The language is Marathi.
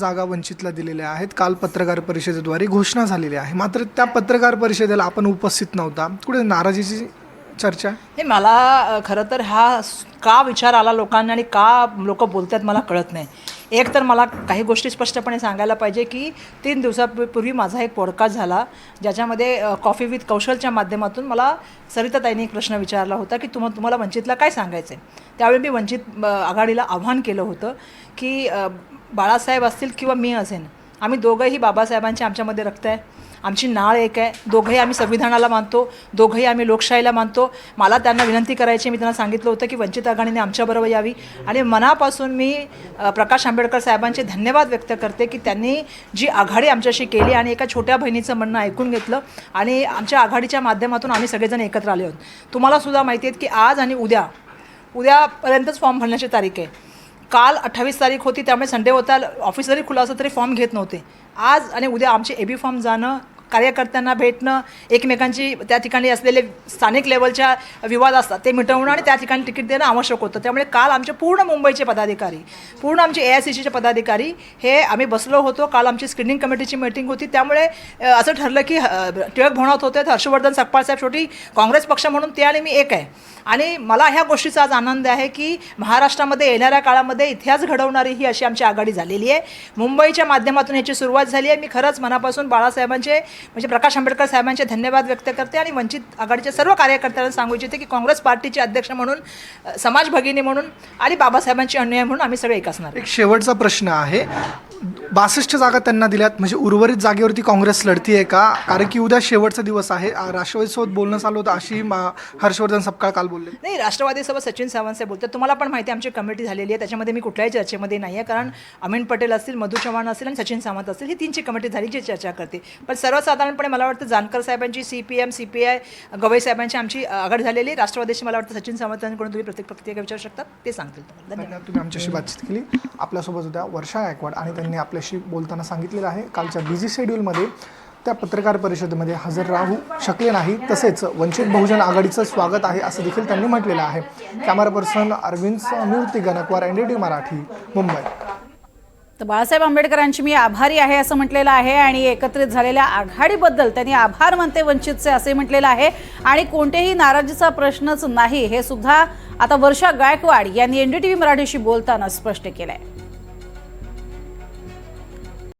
जागा वंचितला दिलेल्या आहेत. काल पत्रकार परिषदेद्वारे घोषणा झालेली आहे. मात्र त्या पत्रकार परिषदेला आपण उपस्थित नव्हता. कुठे नाराजीची चर्चा? हे मला खरं तर हा का विचार आला लोकांना आणि का लोक बोलतात मला कळत नाही. एक तर मला काही गोष्टी स्पष्टपणे सांगायला पाहिजे की 3 दिवसापूर्वी माझा एक पॉडकास्ट झाला ज्याच्यामध्ये कॉफी विथ कौशलच्या माध्यमातून मला सरिताताईंनी एक प्रश्न विचारला होता की तुम्हाला वंचितला काय सांगायचं आहे. त्यावेळी मी वंचित आघाडीला आव्हान केलं होतं की बाळासाहेब असतील किंवा मी असेन, आम्ही दोघंही बाबासाहेबांचे आमच्यामध्ये रक्त आहे, आमची नाळ एक आहे, दोघंही आम्ही संविधानाला मानतो, दोघंही आम्ही लोकशाहीला मानतो. मला त्यांना विनंती करायची, मी त्यांना सांगितलं होतं की वंचित आघाडीने आमच्याबरोबर यावी आणि मनापासून मी प्रकाश आंबेडकर साहेबांचे धन्यवाद व्यक्त करते की त्यांनी जी आघाडी आमच्याशी केली आणि एका छोट्या बहिणीचं म्हणणं ऐकून घेतलं आणि आमच्या आघाडीच्या माध्यमातून आम्ही सगळेजण एकत्र आले आहोत. तुम्हालासुद्धा माहिती आहे की आज आणि उद्यापर्यंतच फॉर्म भरण्याची तारीख आहे. काल 28 तारीख होती, त्यामुळे संडे होता, ऑफिस जरी खुलं असं तरी फॉर्म घेत नव्हते. आज आणि उद्या आमचे AB फॉर्म जाणं, कार्यकर्त्यांना भेटणं, एकमेकांची त्या ठिकाणी असलेले स्थानिक लेवलच्या विवाद असतात ते मिटवणं आणि त्या ठिकाणी तिकीट देणं आवश्यक होतं. त्यामुळे काल आमचे पूर्ण मुंबईचे पदाधिकारी, पूर्ण आमचे AICCचे पदाधिकारी हे आम्ही बसलो होतो. काल आमची स्क्रीनिंग कमिटीची मीटिंग होती. त्यामुळे असं ठरलं की टिळक भवनात होते हर्षवर्धन सकपाळ साहेब, शेवटी काँग्रेस पक्ष म्हणून ते आणि मी एक आहे. आणि मला ह्या गोष्टीचा आज आनंद आहे की महाराष्ट्रामध्ये येणाऱ्या काळामध्ये इतिहास घडवणारी ही अशी आमची आघाडी झालेली आहे. मुंबईच्या माध्यमातून याची सुरुवात झाली आहे. मी खरंच मनापासून बाळासाहेबांचे म्हणजे प्रकाश आंबेडकर साहेबांचे धन्यवाद व्यक्त करते आणि वंचित आघाडीच्या सर्व कार्यकर्त्यांना सांगू इच्छिते की काँग्रेस पार्टीचे अध्यक्ष म्हणून, समाज भगिनी म्हणून आणि बाबासाहेबांची अनुयायी म्हणून आम्ही सगळे एक असणार. एक शेवटचा प्रश्न आहे. 62 जागा त्यांना दिल्यात, म्हणजे उर्वरित जागेवरती काँग्रेस लढती आहे का? कारण की उद्या शेवटचा दिवस आहे. राष्ट्रवादीसोबत बोलणं चालू होतं अशी हर्षवर्धन सपकाळ काल बोलले. नाही, राष्ट्रवादीसोबत सचिन सावंत साहेब बोलतात. तुम्हाला पण माहिती आहे आमची कमिटी झालेली आहे, त्याच्यामध्ये मी कुठल्याही चर्चेमध्ये नाही आहे. कारण अमीन पटेल असतील, मधू चव्हाण असतील आणि सचिन सावंत असतील, ही 3ची कमिटी झाली जी चर्चा करते. पण सर्वसाधारणपणे मला वाटतं जानकर साहेबांची, CPM, CPI, गवई साहेबांची आमची आघाडी झालेली. राष्ट्रवादीशी मला वाटतं सचिन सावंतांकडून तुम्ही प्रतिक्रिया विचारू शकता, ते सांगतील तुम्हाला. धन्यवाद. तुम्ही आमच्याशी बातचीत केली. आपल्यासोबत होत्या वर्षा गायकवाड आणि त्यांनी आपल्याशी बोलताना सांगितलेलं आहे कालच्या बिझी शेड्यूलमध्ये त्या पत्रकार परिषदेमध्ये हजर राहू शकले नाही. तसेच वंचित बहुजन आघाडीचं स्वागत आहे असं देखील त्यांनी म्हटलेलं आहे. कॅमेरा पर्सन अरविंद मूर्ती, गणकवार, NDTV मराठी, मुंबई. तर बाळासाहेब आंबेडकरांची मी आभारी आहे असं म्हटलेलं आहे आणि एकत्रित झालेल्या आघाडीबद्दल त्यांनी आभार मानते वंचितचे असे म्हटलेलं आहे आणि कोणतेही नाराजीचा प्रश्नच नाही हे सुद्धा आता वर्षा गायकवाड यांनी NDTV मराठीशी बोलताना स्पष्ट केलं आहे.